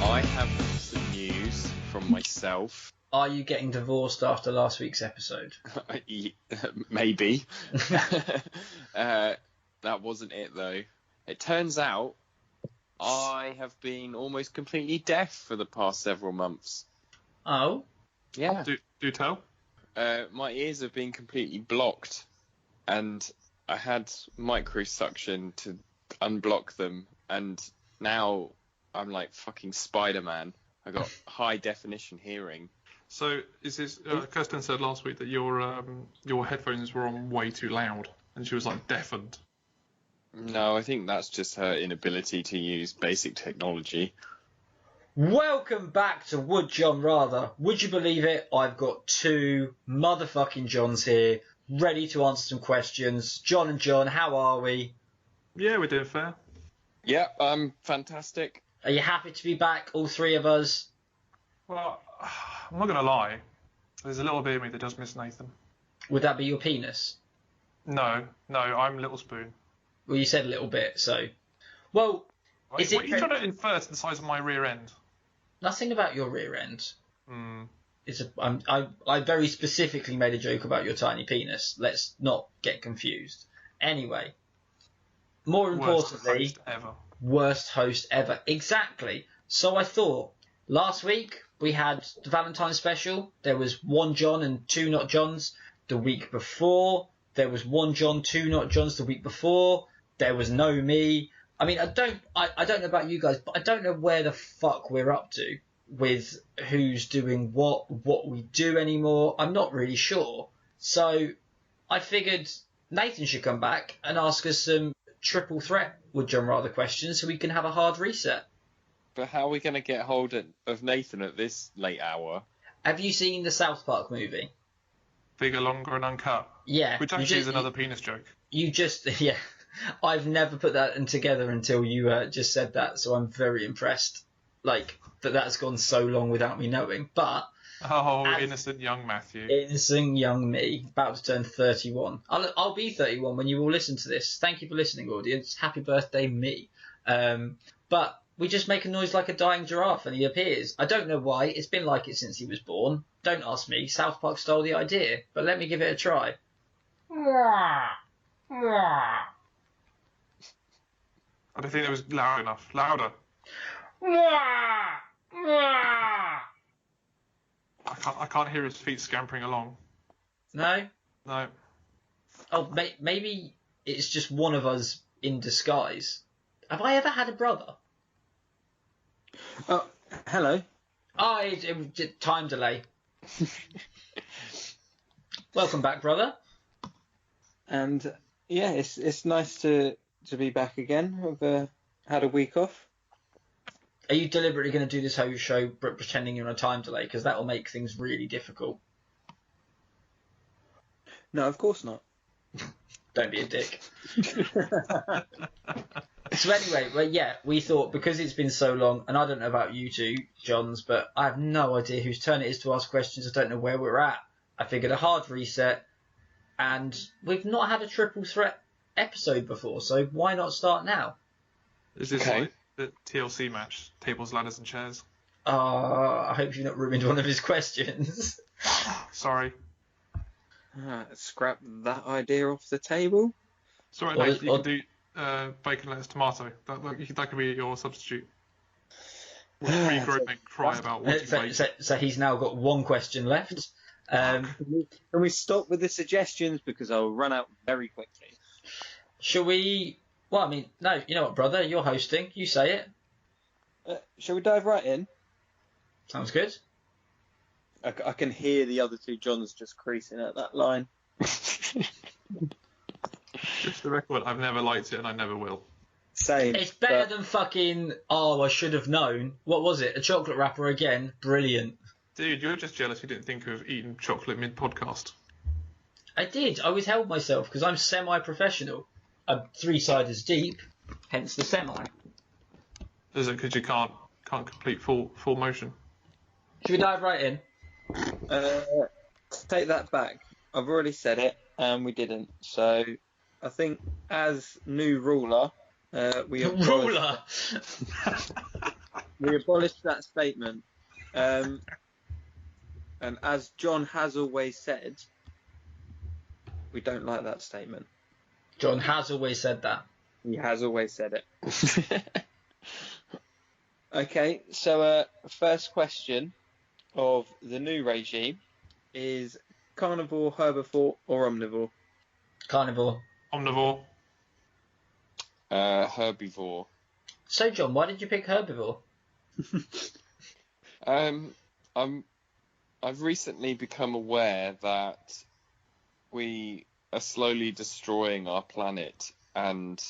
I have some news from myself. Are you getting divorced after last week's episode? Maybe. That wasn't it, though. It turns out I have been almost completely deaf for the past several months. Oh? Yeah. Do tell. My ears have been completely blocked, and I had microsuction to unblock them, and now I'm like fucking Spider-Man. I got high definition hearing. So is this? Kirsten said last week that your headphones were on way too loud, and she was like deafened. No, I think that's just her inability to use basic technology. Welcome back to Would John Rather. Would you believe it? I've got two motherfucking Johns here, ready to answer some questions. John and John, how are we? Yeah, we're doing fair. Yeah, I'm fantastic. Are you happy to be back, all three of us? Well, I'm not gonna lie. There's a little bit of me that does miss Nathan. Would that be your penis? No, I'm Little Spoon. Well, you said a little bit, so... Well, What are you trying to infer to the size of my rear end? Nothing about your rear end. Hmm. I very specifically made a joke about your tiny penis. Let's not get confused. Anyway, more importantly, worst host ever. Exactly. So I thought last week we had the Valentine's special. There was one John and two not Johns. The week before there was one John, two not Johns. The week before there was no me. I mean, I don't know about you guys, but I don't know where the fuck we're up to with who's doing what we do anymore. I'm not really sure. So I figured Nathan should come back and ask us some triple threat Would John Rather questions so we can have a hard reset. But how are we going to get hold of Nathan at this late hour? Have you seen the South Park movie? Bigger, longer, and uncut. Yeah. Which actually is another penis joke. Yeah. I've never put that together until you just said that, so I'm very impressed. Like, that's gone so long without me knowing. But... Oh, innocent young Matthew. Innocent young me, about to turn 31. I'll be 31 when you all listen to this. Thank you for listening, audience. Happy birthday, me. But we just make a noise like a dying giraffe and he appears. I don't know why. It's been like it since he was born. Don't ask me. South Park stole the idea. But let me give it a try. I don't think it was loud enough. Louder. I can't hear his feet scampering along. No? No. Oh, maybe it's just one of us in disguise. Have I ever had a brother? Oh, hello. Oh, it was just time delay. Welcome back, brother. And yeah, it's nice to be back again. I've had a week off. Are you deliberately going to do this whole show pretending you're on a time delay? Because that will make things really difficult. No, of course not. Don't be a dick. So anyway, well, yeah, we thought because it's been so long, and I don't know about you two, Johns, but I have no idea whose turn it is to ask questions. I don't know where we're at. I figured a hard reset, and we've not had a triple threat episode before, so why not start now? Is this like the TLC match? Tables, ladders, and chairs? I hope you've not ruined one of his questions. Sorry. Scrap that idea off the table. Sorry, Nate, you can do bacon, lettuce, tomato. That could be your substitute. Three groping cry about what So he's now got one question left. Can we stop with the suggestions because I'll run out very quickly? Shall we? Well, I mean, no. You know what, brother? You're hosting. You say it. Shall we dive right in? Sounds good. I can hear the other two Johns just creasing at that line. Just the record, I've never liked it and I never will. Same. It's better than fucking, I should have known. What was it? A chocolate wrapper again? Brilliant. Dude, you're just jealous you didn't think of eating chocolate mid-podcast. I did. I withheld myself because I'm semi-professional. I'm 3 ciders deep, hence the semi. Is it because you can't complete full motion? Should we dive right in? Take that back. I've already said it, and we didn't. So I think as new ruler, we have ruler. We abolished that statement. And as John has always said, we don't like that statement. John has always said that. He has always said it. Okay, so first question of the new regime is carnivore, herbivore, or omnivore? Carnivore. Omnivore. Herbivore. So, John, why did you pick herbivore? I've recently become aware that we are slowly destroying our planet, and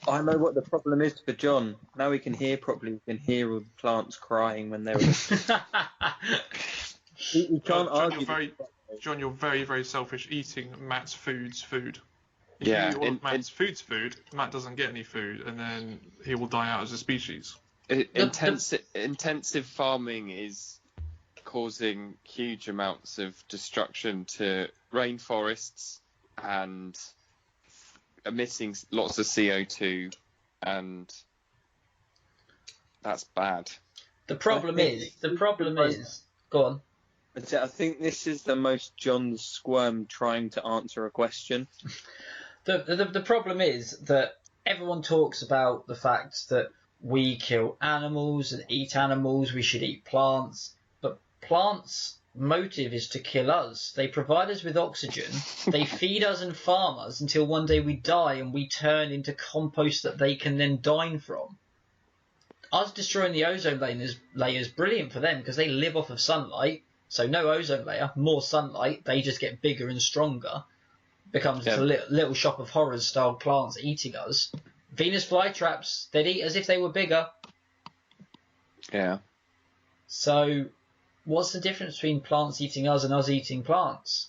I know what the problem is for John. Now he can hear properly. He can hear all the plants crying when they're. He can't argue. John, you're very, very selfish. Eating Matt's food. If Yeah, you eat all of Matt's food, Matt doesn't get any food, and then he will die out as a species. Intensive farming is causing huge amounts of destruction to rainforests and emitting lots of CO2, and that's bad. The problem is, go on. I think this is the most John squirm trying to answer a question. The problem is that everyone talks about the fact that we kill animals and eat animals, we should eat plants, but plants' motive is to kill us. They provide us with oxygen, they feed us and farm us until one day we die and we turn into compost that they can then dine from. Us destroying the ozone layer is brilliant for them because they live off of sunlight, so no ozone layer, more sunlight, they just get bigger and stronger. Becomes a little shop of horrors style plants eating us. Venus flytraps, they'd eat as if they were bigger. Yeah. So, what's the difference between plants eating us and us eating plants?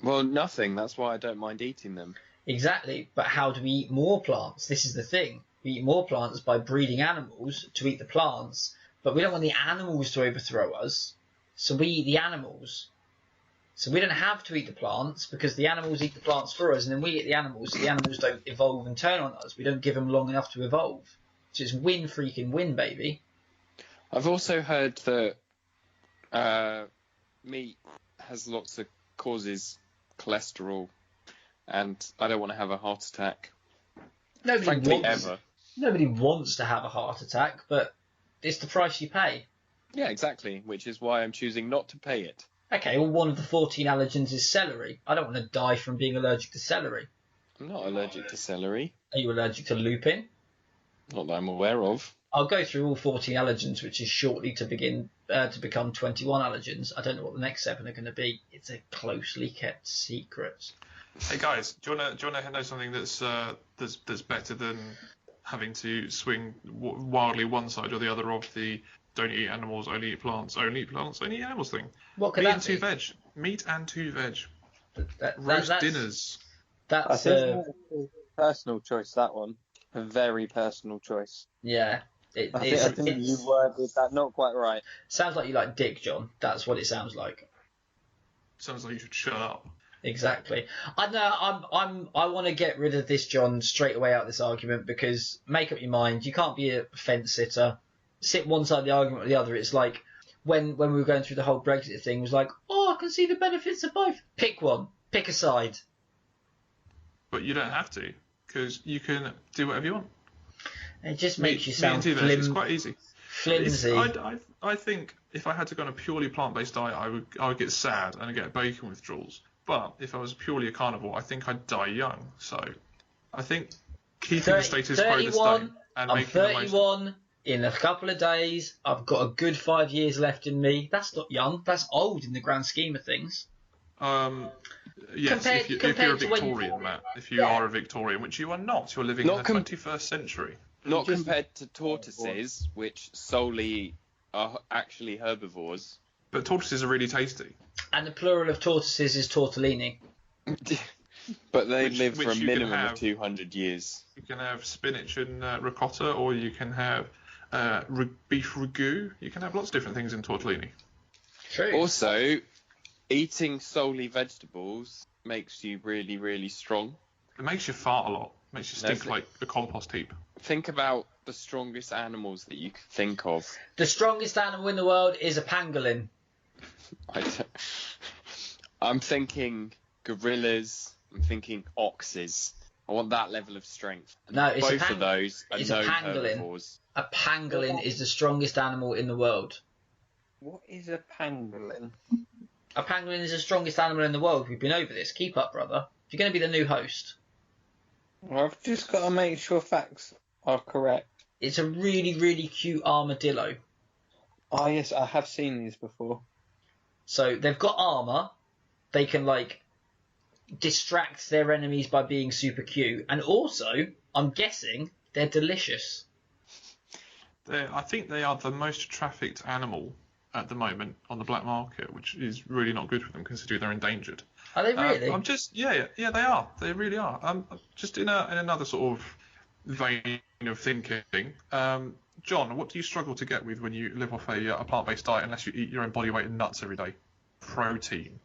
Well, nothing. That's why I don't mind eating them. Exactly. But how do we eat more plants? This is the thing. We eat more plants by breeding animals to eat the plants, but we don't want the animals to overthrow us, so we eat the animals. So we don't have to eat the plants because the animals eat the plants for us, and then we eat the animals, so the animals don't evolve and turn on us. We don't give them long enough to evolve. So it's win freaking win, baby. I've also heard that meat has lots of causes cholesterol, and I don't want to have a heart attack. Nobody wants to have a heart attack, but it's the price you pay. Yeah, exactly, which is why I'm choosing not to pay it. Okay, well, one of the 14 allergens is celery. I don't want to die from being allergic to celery. I'm not allergic to celery. Are you allergic to lupin? Not that I'm aware of. I'll go through all 14 allergens, which is shortly to become 21 allergens. I don't know what the next 7 are going to be. It's a closely kept secret. Hey guys, do you want to know something that's better than having to swing wildly one side or the other of the don't eat animals, only eat plants, only eat plants, only eat animals thing? What could that be? Meat and 2 veg. Roast dinners. That's a personal choice, that one. A very personal choice. Yeah. I think you worded that not quite right. Sounds like you like dick, John. That's what it sounds like. Sounds like you should shut up. Exactly. I want to get rid of this, John, straight away out of this argument, because make up your mind. You can't be a fence sitter. Sit one side of the argument or the other. It's like when we were going through the whole Brexit thing, it was like, I can see the benefits of both. Pick one. Pick a side. But you don't have to, because you can do whatever you want. It just makes you sound It's quite easy. Flimsy. I think if I had to go on a purely plant-based diet, I would get sad and I'd get bacon withdrawals. But if I was purely a carnivore, I think I'd die young. So I think keeping the status quo the same and I'm making 31. the most. In a couple of days, I've got a good 5 years left in me. That's not young. That's old in the grand scheme of things. Yes, if you're a Victorian, Matt. If you are a Victorian, which you are not. You're living in the 21st century. Not compared to tortoises, which solely are actually herbivores. But tortoises are really tasty. And the plural of tortoises is tortellini. But they live for a minimum of 200 years. You can have spinach and ricotta, or you can have beef ragu. You can have lots of different things in tortellini. True. Also, eating solely vegetables makes you really, really strong. It makes you fart a lot. It makes you stink like a compost heap. Think about the strongest animals that you could think of. The strongest animal in the world is a pangolin. I'm thinking gorillas. I'm thinking oxes. I want that level of strength. And No, it's both of those are it's known a pangolin. herbivores. A pangolin is the strongest animal in the world. What is a pangolin? A pangolin is the strongest animal in the world. We've been over this. Keep up, brother. If you're going to be the new host. Well, I've just got to make sure facts are correct. It's a really, really cute armadillo. Oh, yes, I have seen these before. So they've got armour. They can, like, distract their enemies by being super cute. And also, I'm guessing, they're delicious. I think they are the most trafficked animal at the moment on the black market, which is really not good for them considering they're endangered. Are they really? Yeah, they are. They really are. Just in another sort of vein of thinking, John, what do you struggle to get with when you live off a plant-based diet unless you eat your own body weight in nuts every day? Protein.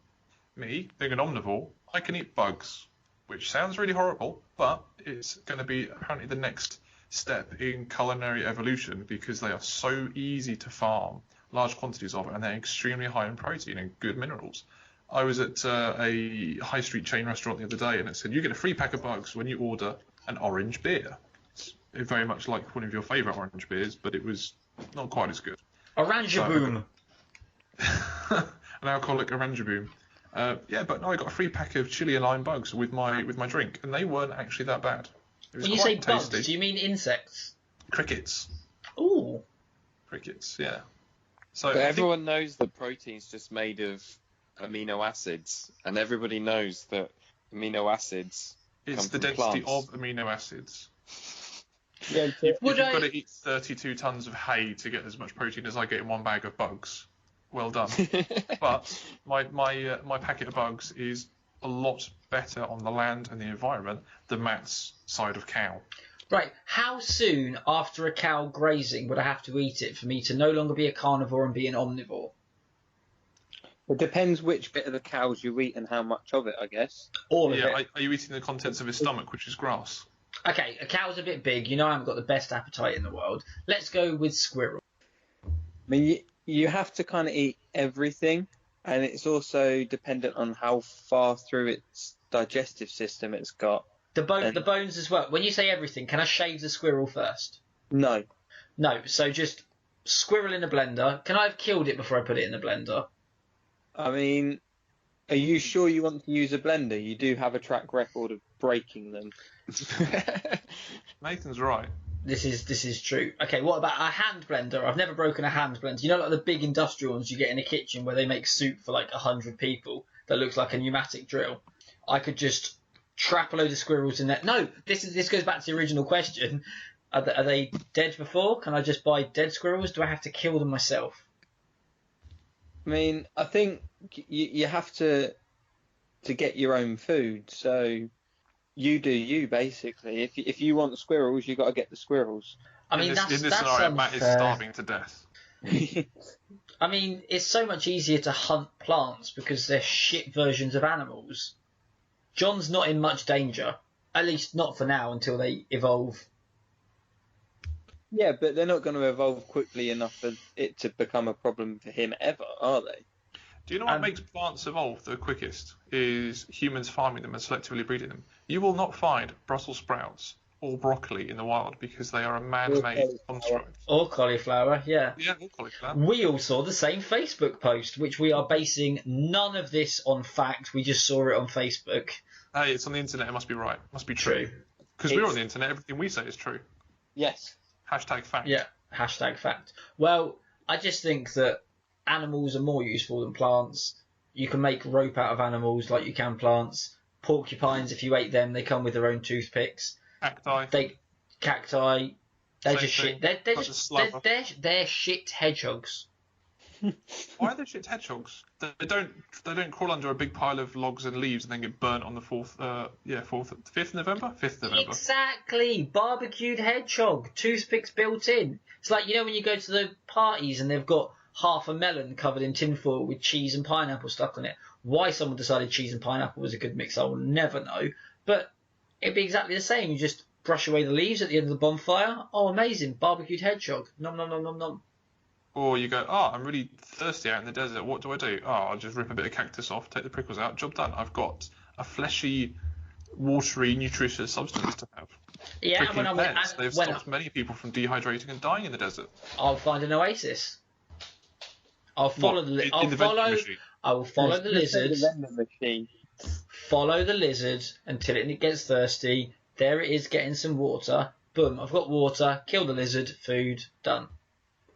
Me, being an omnivore, I can eat bugs, which sounds really horrible, but it's going to be apparently the next step in culinary evolution because they are so easy to farm large quantities of, and they're extremely high in protein and good minerals. I was at a high street chain restaurant the other day, and it said you get a free pack of bugs when you order an orange beer. It's very much like one of your favourite orange beers, but it was not quite as good. Orange-a-boom. An alcoholic orange-a-boom. But no, I got a free pack of chili and lime bugs with my drink, and they weren't actually that bad. It was When you say quite bugs, tasty. do you mean insects? Crickets. Ooh. Crickets, yeah. So But I think everyone knows that protein's just made of amino acids, and everybody knows that amino acids it's come the from density plants. of amino acids. Yeah, If you've Would got I- to eat 32 tons of hay to get as much protein as I get in one bag of bugs, well done. But my packet of bugs is a lot better on the land and the environment than Matt's side of cow. Right, how soon after a cow grazing would I have to eat it for me to no longer be a carnivore and be an omnivore? It depends which bit of the cows you eat and how much of it, I guess. All of Yeah, it. are you eating the contents of his stomach, which is grass? Okay, a cow's a bit big. You know I haven't got the best appetite in the world. Let's go with squirrel. I mean, you have to kind of eat everything, and it's also dependent on how far through its digestive system it's got. The bones as well. When you say everything, can I shave the squirrel first? No. No, so just squirrel in a blender. Can I have killed it before I put it in the blender? I mean, are you sure you want to use a blender? You do have a track record of breaking them. Nathan's right. This is true. Okay, what about a hand blender? I've never broken a hand blender. You know, like the big industrial ones you get in a kitchen where they make soup for like 100 people that looks like a pneumatic drill. I could just trap a load of squirrels in there. No, this goes back to the original question. Are they dead before? Can I just buy dead squirrels? Do I have to kill them myself? I mean, I think you have to get your own food. So you do you, basically. If you want squirrels, you got to get the squirrels. I mean, in this that's scenario, Matt is unfair. starving to death. I mean, it's so much easier to hunt plants because they're shit versions of animals. John's not in much danger, at least not for now until they evolve. Yeah, but they're not going to evolve quickly enough for it to become a problem for him ever, are they? Do you know what makes plants evolve the quickest? Is humans farming them and selectively breeding them. You will not find Brussels sprouts or broccoli in the wild because they are a man-made construct. Or cauliflower, yeah. Yeah, or cauliflower. We all saw the same Facebook post, which we are basing none of this on fact. We just saw it on Facebook. Hey, it's on the internet. It must be right. It must be true. True. Because we're on the internet. Everything we say is true. Yes. Hashtag fact. Yeah, hashtag fact. Well, I just think that animals are more useful than plants. You can make rope out of animals like you can plants. Porcupines, if you ate them, they come with their own toothpicks. Cacti, they're Same just thing. shit. They're Like just a slugger. they're shit hedgehogs. Why are they shit hedgehogs? They don't crawl under a big pile of logs and leaves and then get burnt on the 5th November? 5th November. Exactly, barbecued hedgehog, toothpicks built in. It's like, you know, when you go to the parties and they've got half a melon covered in tinfoil with cheese and pineapple stuck on it. Why someone decided cheese and pineapple was a good mix, I will never know. But it'd be exactly the same. You just brush away the leaves at the end of the bonfire. Oh, amazing. Barbecued hedgehog. Nom nom nom nom nom. Or you go, oh, I'm really thirsty out in the desert. What do I do? Oh, I'll just rip a bit of cactus off, take the prickles out, job done. I've got a fleshy, watery, nutritious substance to have. Yeah, Prickling pears. They've stopped many people from dehydrating and dying in the desert. I'll find an oasis. I'll follow the. I will follow the lizard. Follow the lizard until it gets thirsty. There it is, getting some water. Boom! I've got water. Kill the lizard. Food done.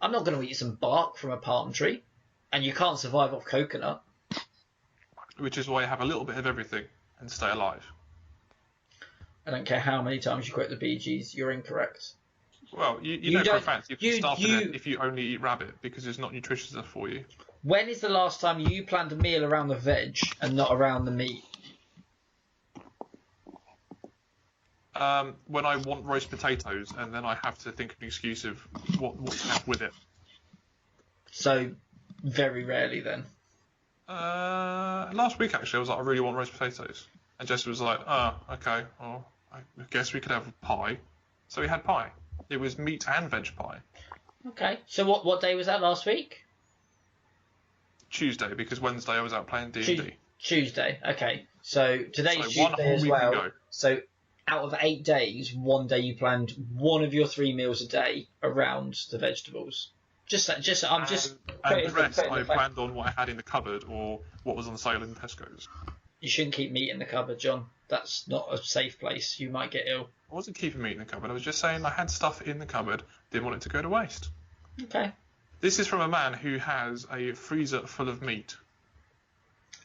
I'm not going to eat some bark from a palm tree, and you can't survive off coconut. Which is why you have a little bit of everything and stay alive. I don't care how many times you quote the Bee Gees, you're incorrect. Well, you know for a fact you can starve to death if you only eat rabbit because it's not nutritious enough for you. When is the last time you planned a meal around the veg and not around the meat? When I want roast potatoes and then I have to think of an excuse of what to have with it. So, very rarely then. Last week actually I was like, I really want roast potatoes. And Jesse was like, oh, okay, well, I guess we could have pie. So we had pie. It was meat and veg pie. Okay, so what day was that last week? Tuesday, because Wednesday I was out playing D&D. Tuesday, okay. So today's Tuesday as well. So out of 8 days, 1 day you planned one of your 3 meals a day around the vegetables. And the rest I planned on what I had in the cupboard or what was on sale in Tesco's. You shouldn't keep meat in the cupboard, John. That's not a safe place. You might get ill. I wasn't keeping meat in the cupboard. I was just saying I had stuff in the cupboard. Didn't want it to go to waste. Okay. This is from a man who has a freezer full of meat.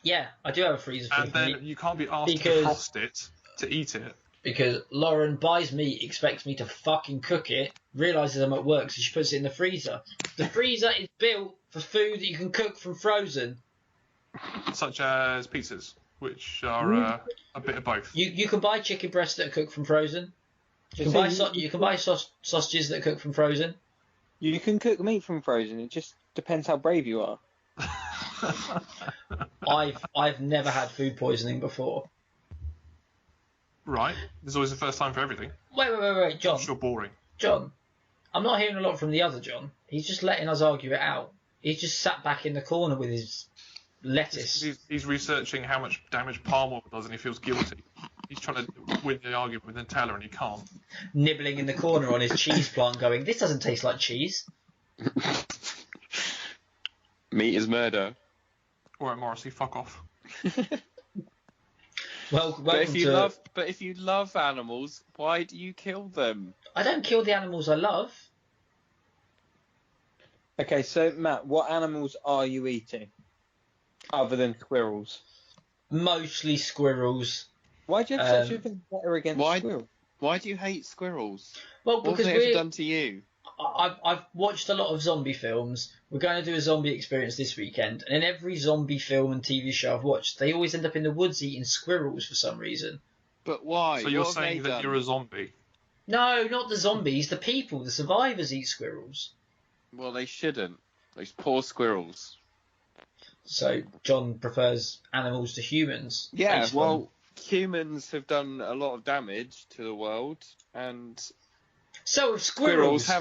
Yeah, I do have a freezer full of meat. And then you can't be asked to defrost it to eat it. Because Lauren buys meat, expects me to fucking cook it, realises I'm at work, so she puts it in the freezer. The freezer is built for food that you can cook from frozen. Such as pizzas, which are a bit of both. You can buy chicken breasts that are cooked from frozen. You can buy sausages that are cooked from frozen. You can cook meat from frozen. It just depends how brave you are. I've never had food poisoning before. Right. There's always a first time for everything. Wait, John. You're boring. John, I'm not hearing a lot from the other John. He's just letting us argue it out. He's just sat back in the corner with his lettuce. He's researching how much damage palm oil does and he feels guilty. He's trying to win the argument with Nutella and he can't. Nibbling in the corner on his cheese plant going, this doesn't taste like cheese. Meat is murder. Alright, Morrissey, fuck off. But if you love animals, why do you kill them? I don't kill the animals I love. Okay, so Matt, what animals are you eating? Other than squirrels? Mostly squirrels. Why do you have such a vendetta against squirrels? Why do you hate squirrels? Well, what because have they ever done to you? I've watched a lot of zombie films. We're going to do a zombie experience this weekend, and in every zombie film and TV show I've watched, they always end up in the woods eating squirrels for some reason. But why? So you're saying that you're a zombie? No, not the zombies. The people, the survivors, eat squirrels. Well, they shouldn't. Those poor squirrels. So John prefers animals to humans. Yeah, well, humans have done a lot of damage to the world, and so have squirrels.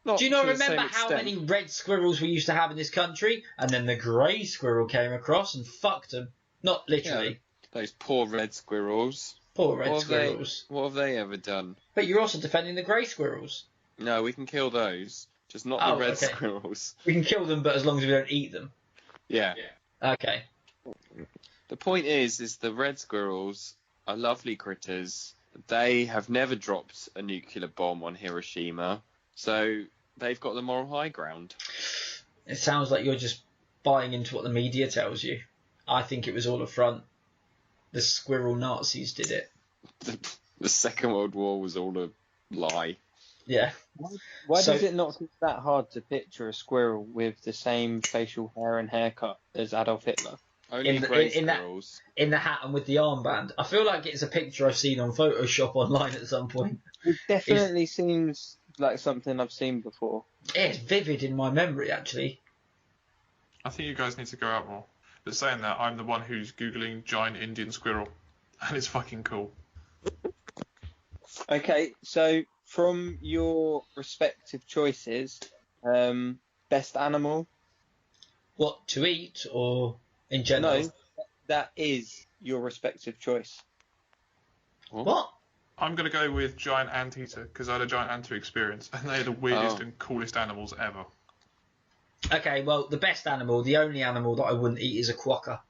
Do you not remember how many red squirrels we used to have in this country? And then the grey squirrel came across and fucked them. Not literally. Yeah, those poor red squirrels. Poor red squirrels. What have they ever done? But you're also defending the grey squirrels. No, we can kill those. Just not the red squirrels. We can kill them, but as long as we don't eat them. Yeah. Okay. The point is the red squirrels are lovely critters. They have never dropped a nuclear bomb on Hiroshima, so they've got the moral high ground. It sounds like you're just buying into what the media tells you. I think it was all a front. The squirrel Nazis did it. The Second World War was all a lie. Yeah. Why does it not seem that hard to picture a squirrel with the same facial hair and haircut as Adolf Hitler? Only grey squirrels. In the hat and with the armband. I feel like it's a picture I've seen on Photoshop online at some point. It definitely seems like something I've seen before. It's vivid in my memory, actually. I think you guys need to go out more. But saying that, I'm the one who's Googling giant Indian squirrel. And it's fucking cool. Okay, so from your respective choices, best animal? What, to eat or in general? No, that is your respective choice. What? I'm going to go with giant anteater because I had a giant anteater experience and they're the weirdest Oh. and coolest animals ever. Okay, well, the best animal, the only animal that I wouldn't eat is a quokka.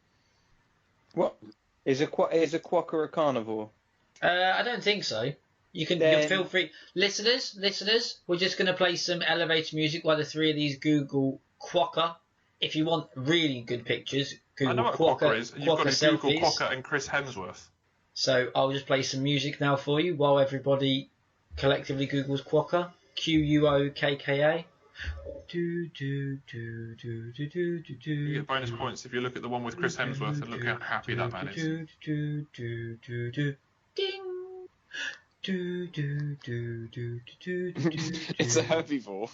What? Is a quokka a carnivore? I don't think so. You can feel free. Listeners, we're just going to play some elevator music while the three of these Google quokka. If you want really good pictures, Google I know what quokka, quokka is. You've got to Google selfies. quokka and Chris Hemsworth. So I'll just play some music now for you while everybody collectively Googles quokka. Quokka. You get bonus points if you look at the one with Chris Hemsworth and look how happy that man is. Ding. It's a herbivore.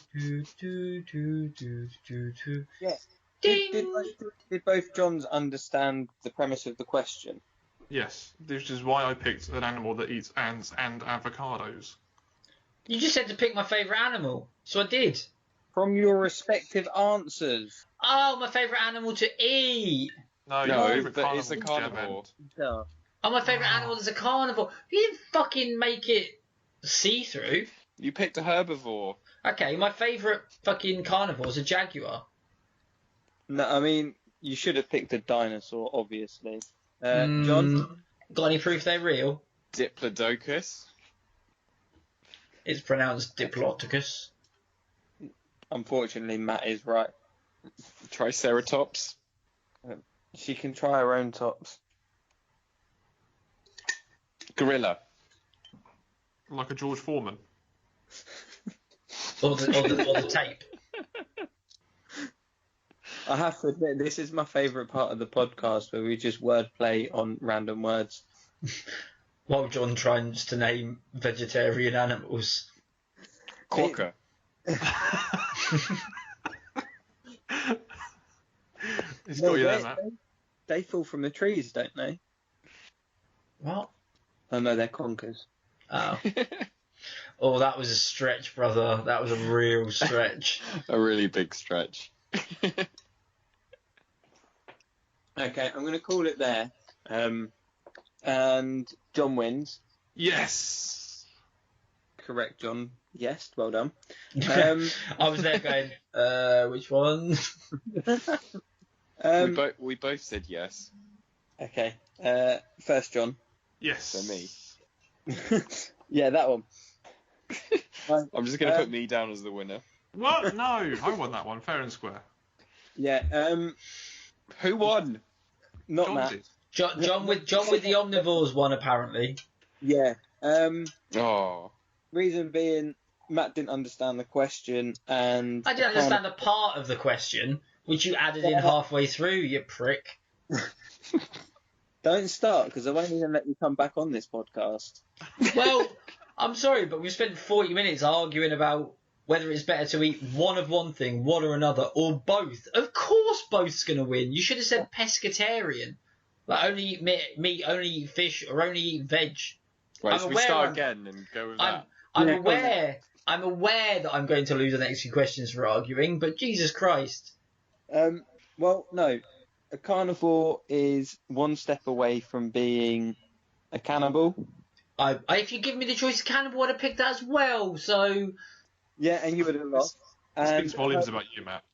Yeah. Ding. Did both Johns understand the premise of the question? Yes, which is why I picked an animal that eats ants and avocados. You just said to pick my favourite animal, so I did. From your respective answers. Oh, my favourite animal to eat. No, No, your favourite it's a carnivore. Yeah. Oh, my favourite animal is a carnivore. You didn't fucking make it see-through. You picked a herbivore. Okay, my favourite fucking carnivore is a jaguar. No, I mean, you should have picked a dinosaur, obviously. John? Got any proof they're real? Diplodocus. It's pronounced Diplodocus. Unfortunately, Matt is right. Triceratops. She can try her own tops. Gorilla. Like a George Foreman. Or the tape. I have to admit, this is my favourite part of the podcast where we just wordplay on random words. While John tries to name vegetarian animals. Quokka. He's got you there, Matt. They fall from the trees, don't they? What? Oh no, they're conkers. Oh. Oh, that was a stretch, brother. That was a real stretch. A really big stretch. Okay, I'm going to call it there. And John wins. Yes! Correct, John. Yes, well done. I was there going, which one? We both said yes. Okay, first John. Yes. So me. Yeah, that one. I'm just going to put me down as the winner. What? No, I won that one, fair and square. Yeah, Who won? not John Matt. did. John with the omnivores one, apparently. Yeah, Oh. reason being, Matt didn't understand the question, and I didn't understand a part of the question, which you added in halfway through, you prick. Don't start, because I won't even let you come back on this podcast. Well, I'm sorry, but we've spent 40 minutes arguing about whether it's better to eat one of one thing, one or another, or both. Of course both's going to win. You should have said pescatarian. Like, only eat meat, only eat fish, or only eat veg. Right, should we start again and go with that? I'm aware that I'm going to lose the next few questions for arguing, but Jesus Christ. Well, no. A carnivore is one step away from being a cannibal. If you give me the choice of cannibal, I'd have picked that as well, so... Yeah, and you would have lost. It speaks volumes about you, Matt.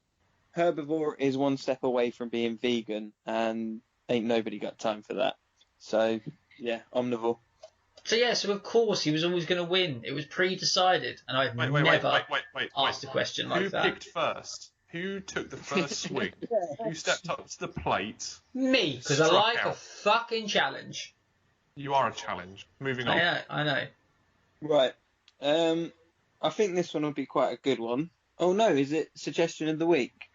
Herbivore is one step away from being vegan, and ain't nobody got time for that. So, yeah, omnivore. So of course he was always going to win. It was pre-decided, and I've never asked a question like that. Who picked first? Who took the first swing? Who stepped up to the plate? Me, because I like out. a fucking challenge. You are a challenge. Moving on. I know. Right. I think this one would be quite a good one. Oh no, is it suggestion of the week?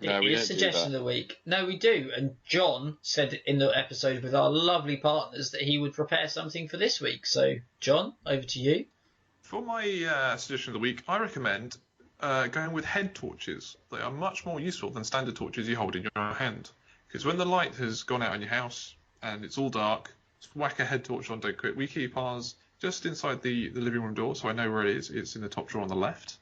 No, It we is don't do suggestion that. of the week. No, we do. And John said in the episode with our lovely partners that he would prepare something for this week. So, John, over to you. For my suggestion of the week, I recommend going with head torches. They are much more useful than standard torches you hold in your hand. Because when the light has gone out in your house and it's all dark, just whack a head torch on, don't quit. We keep ours just inside the living room door, so I know where it is. It's in the top drawer on the left.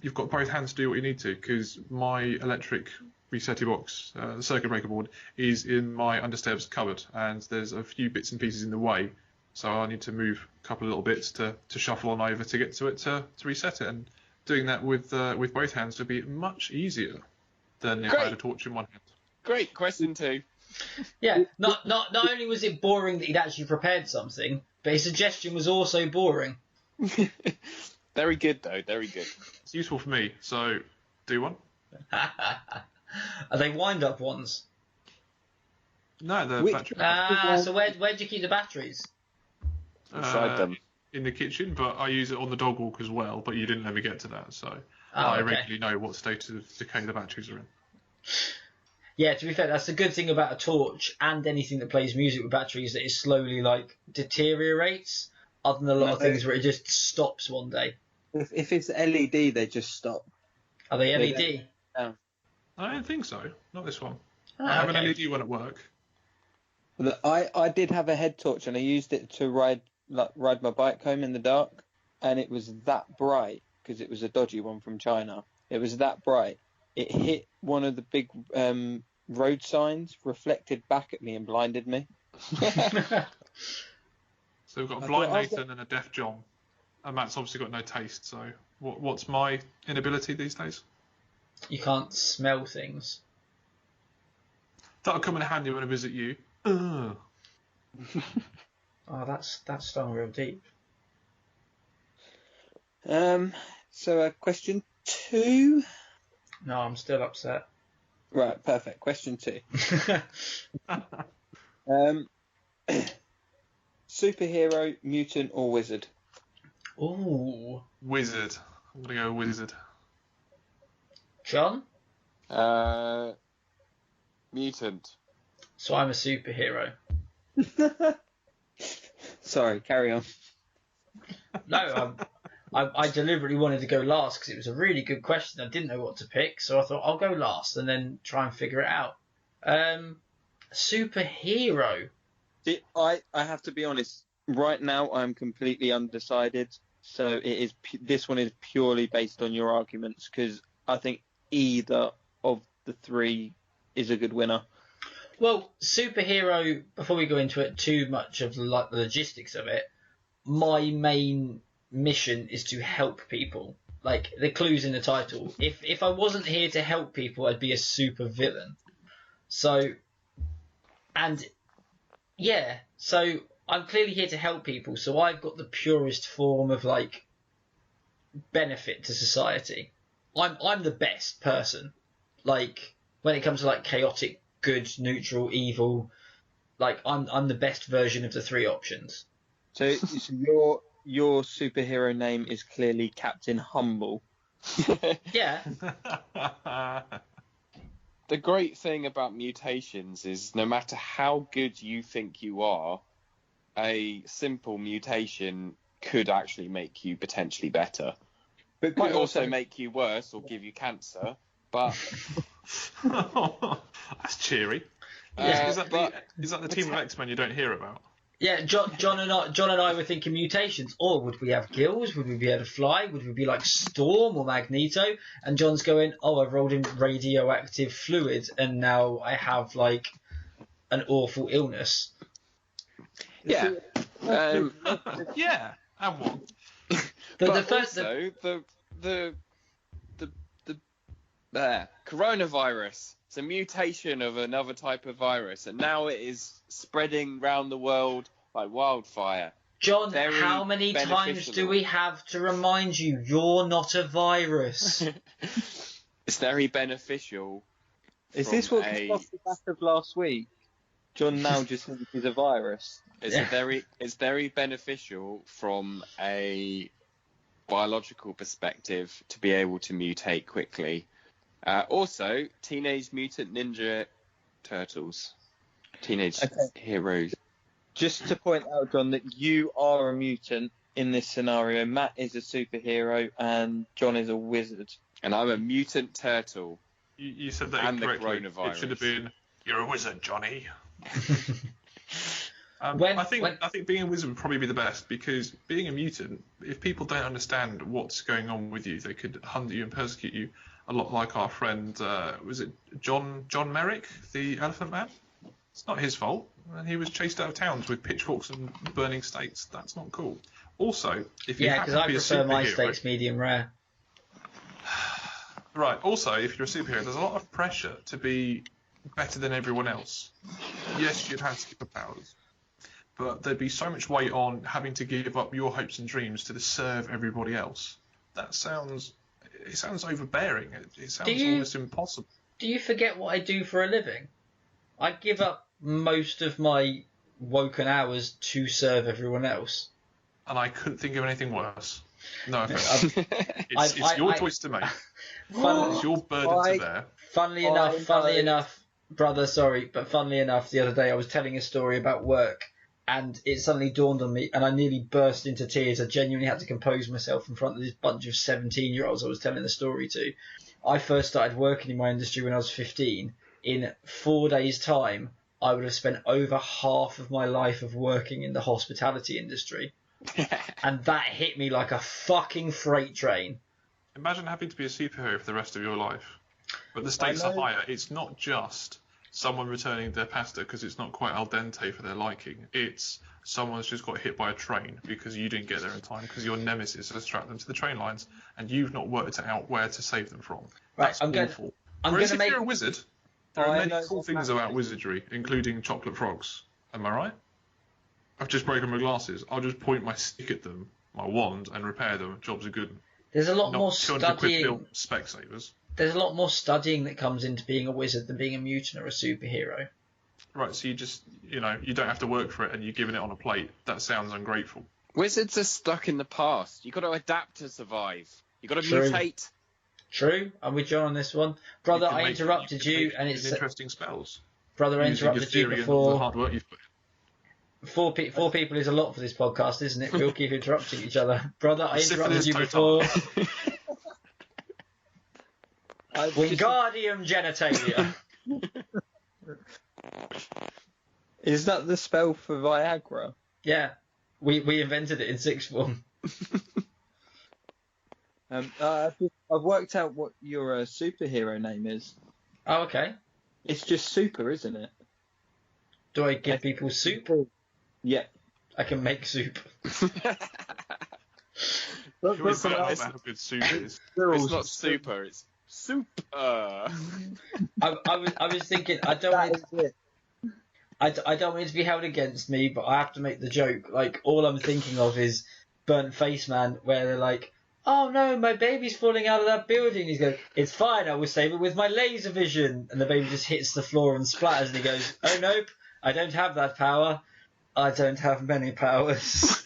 You've got both hands to do what you need to, because my electric resetting box, the circuit breaker board, is in my understairs cupboard, and there's a few bits and pieces in the way, so I need to move a couple of little bits to shuffle on over to get to it to reset it. And doing that with both hands would be much easier than if I had a torch in one hand. Great. Question 2. Yeah, not only was it boring that he'd actually prepared something, but his suggestion was also boring. Very good, though. Very good. It's useful for me, so do one. Are they wind-up ones? No, the battery. So where'd you keep the batteries? Inside them. In the kitchen, but I use it on the dog walk as well, but you didn't let me get to that, so I regularly know what state of decay the batteries are in. Yeah, to be fair, that's the good thing about a torch and anything that plays music with batteries, that it slowly deteriorates, other than a lot of things where it just stops one day. If it's LED, they just stop. Are they LED? No. I don't think so. Not this one. Oh, I have an LED one at work. Look, I did have a head torch, and I used it to ride my bike home in the dark, and it was that bright because it was a dodgy one from China. It was that bright. It hit one of the big road signs, reflected back at me, and blinded me. So we've got a blind Nathan and a deaf John, and Matt's obviously got no taste. So what's my inability these days? You can't smell things. That'll come in handy when I visit you. Ugh. Oh, that's stung real deep. So question 2. No, I'm still upset. Right, perfect. Question 2. Superhero, mutant, or wizard? Ooh. Wizard. I'm gonna go wizard. John? Mutant. So I'm a superhero. Sorry, carry on. No, I deliberately wanted to go last because it was a really good question. I didn't know what to pick, so I thought I'll go last and then try and figure it out. Superhero. I have to be honest. Right now, I'm completely undecided. So it is. This one is purely based on your arguments, because I think either of the 3 is a good winner. Well, superhero, before we go into it too much of the logistics of it, my main mission is to help people. Like, the clue's in the title. If I wasn't here to help people, I'd be a super villain. So, and yeah, so I'm clearly here to help people, so I've got the purest form of, benefit to society. I'm the best person. Like, when it comes to, chaotic, good, neutral, evil, I'm the best version of the 3 options. So your superhero name is clearly Captain Humble. Yeah. The great thing about mutations is no matter how good you think you are, a simple mutation could actually make you potentially better. But it might also make you worse or give you cancer. But that's cheery. Is that the team of X-Men you don't hear about? Yeah, John and I were thinking mutations. Or would we have gills? Would we be able to fly? Would we be like Storm or Magneto? And John's going, I've rolled in radioactive fluid and now I have an awful illness. Yeah. Yeah. And what? The coronavirus. It's a mutation of another type of virus, and now it is spreading round the world like wildfire. John, how many times do we have to remind you you're not a virus? It's very beneficial. Is this what was off the back of last week? John now just thinks he's a virus. It's very beneficial from a biological perspective to be able to mutate quickly. Also, Teenage Mutant Ninja Turtles. Teenage Heroes. Just to point out, John, that you are a mutant in this scenario. Matt is a superhero and John is a wizard. And I'm a mutant turtle. You said that and incorrectly. The coronavirus. It should have been, you're a wizard, Johnny. I think being a wizard would probably be the best, because being a mutant, if people don't understand what's going on with you, they could hunt you and persecute you. A lot like our friend, was it John Merrick, the Elephant Man? It's not his fault. And he was chased out of towns with pitchforks and burning steaks. That's not cool. Also, if you happen to be a superhero, prefer my steaks medium rare. Right. Also, if you're a superhero, there's a lot of pressure to be better than everyone else. Yes, you'd have superpowers, but there'd be so much weight on having to give up your hopes and dreams to serve everybody else. It sounds overbearing. It sounds almost impossible. Do you forget what I do for a living? I give up most of my woken hours to serve everyone else. And I couldn't think of anything worse. No offense. It's your choice to make. It's your burden to bear. Funnily enough, brother, sorry, but funnily enough, the other day I was telling a story about work, and it suddenly dawned on me, and I nearly burst into tears. I genuinely had to compose myself in front of this bunch of 17-year-olds I was telling the story to. I first started working in my industry when I was 15. In 4 days' time, I would have spent over half of my life of working in the hospitality industry. And that hit me like a fucking freight train. Imagine having to be a superhero for the rest of your life. But the stakes are higher. It's not just someone returning their pasta because it's not quite al dente for their liking. It's someone's just got hit by a train because you didn't get there in time because your nemesis has trapped them to the train lines and you've not worked out where to save them from. That's awful. Whereas if you're a wizard, there are many cool things about wizardry, including chocolate frogs. Am I right? I've just broken my glasses. I'll just point my stick at them, my wand, and repair them. Jobs are good. There's a lot more studying. Specsavers. There's a lot more studying that comes into being a wizard than being a mutant or a superhero. Right, so you just, you don't have to work for it and you're giving it on a plate. That sounds ungrateful. Wizards are stuck in the past. You've got to adapt to survive. You've got to mutate. True, I'm with John on this one. Brother, I interrupted you, and it's interesting spells. Brother, I interrupted you before. The hard work you've put in. Four people is a lot for this podcast, isn't it? We'll keep interrupting each other. Brother, I interrupted you before. Wingardium genitalia. Is that the spell for Viagra? Yeah. We invented it in sixth form. I've worked out what your superhero name is. Oh, okay. It's just super, isn't it? Do I give people soup? Yeah. I can make soup. Can we find out how good soup is? It's not super, it's soup. I was thinking, I don't want it to be held against me, but I have to make the joke. Like, all I'm thinking of is Burnt Face Man, where they're like, oh no, my baby's falling out of that building. He's going, it's fine, I will save it with my laser vision. And the baby just hits the floor and splatters, and he goes, oh nope, I don't have that power. I don't have many powers.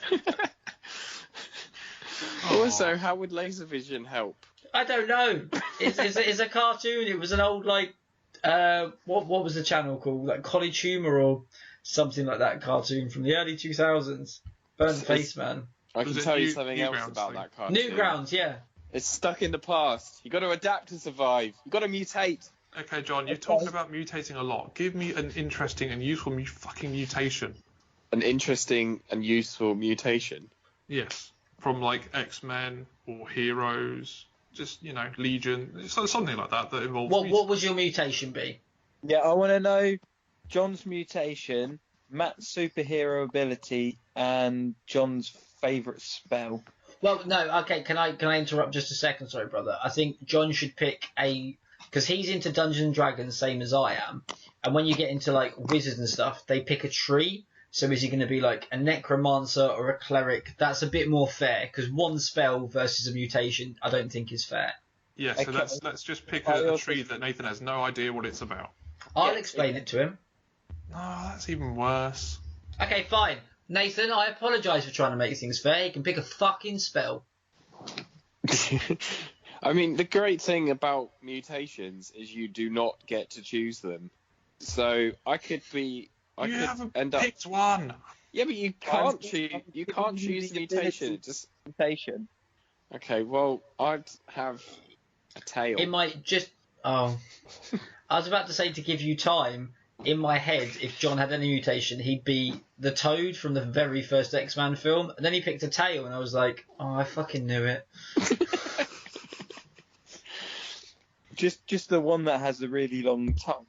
Also, how would laser vision help? I don't know. It's a cartoon. It was an old, like, what was the channel called? Like College Humor or something like that cartoon from the early 2000s. Burnt Face Man. I can tell you something else about that cartoon. Newgrounds, yeah. It's stuck in the past. You got to adapt to survive. You got to mutate. Okay, John, you're talking about mutating a lot. Give me an interesting and useful fucking mutation. An interesting and useful mutation? Yes. From, like, X-Men or Heroes, just, Legion, something like that involves... What would your mutation be? Yeah, I want to know John's mutation, Matt's superhero ability, and John's favourite spell. Well, no, okay, can I interrupt just a second? Sorry, brother. I think John should pick because he's into Dungeons and Dragons, same as I am, and when you get into, like, wizards and stuff, they pick a tree. So is he going to be like a necromancer or a cleric? That's a bit more fair, because one spell versus a mutation I don't think is fair. Yeah, so let's just pick a tree that Nathan has no idea what it's about. I'll explain it to him. Oh, that's even worse. Okay, fine. Nathan, I apologise for trying to make things fair. He can pick a fucking spell. I mean, the great thing about mutations is you do not get to choose them. So I could picked one. Yeah, but you can't choose. You can't choose the mutation. Just mutation. Okay, well, I'd have a tail. It might just. Oh, I was about to say to give you time. in my head, if John had any mutation, he'd be the Toad from the very first X-Men film. And then he picked a tail, and I was like, oh, I fucking knew it. Just the one that has a really long tongue.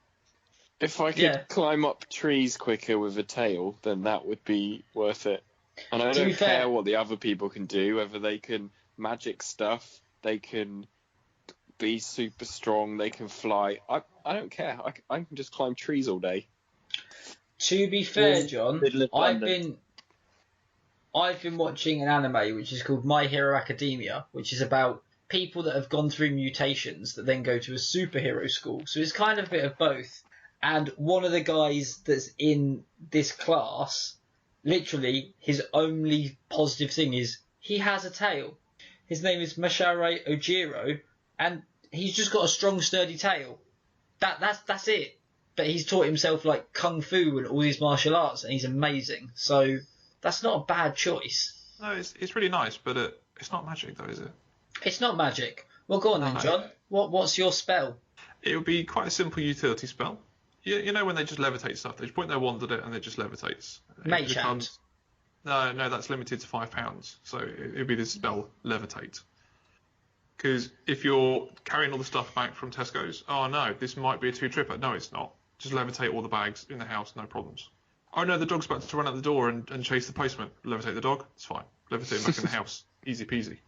If I could climb up trees quicker with a tail, then that would be worth it. And I don't care what the other people can do, whether they can magic stuff, they can be super strong, they can fly. I don't care. I can just climb trees all day. To be fair, John, I've been watching an anime which is called My Hero Academia, which is about people that have gone through mutations that then go to a superhero school. So it's kind of a bit of both. And one of the guys that's in this class, literally, his only positive thing is he has a tail. His name is Mashare Ojiro, and he's just got a strong, sturdy tail. That's it. But he's taught himself like kung fu and all these martial arts, and he's amazing. So that's not a bad choice. No, it's really nice, but it's not magic though, is it? It's not magic. Well, go on then, John. What's your spell? It would be quite a simple utility spell. You know when they just levitate stuff, they just point their wand at it and it just levitates. Mage Hand. No, that's limited to £5. So it'd be this spell, levitate. Because if you're carrying all the stuff back from Tesco's, oh no, this might be a 2-tripper. No, it's not. Just levitate all the bags in the house, no problems. Oh no, the dog's about to run out the door and chase the postman. Levitate the dog, it's fine. Levitate him back in the house, easy peasy.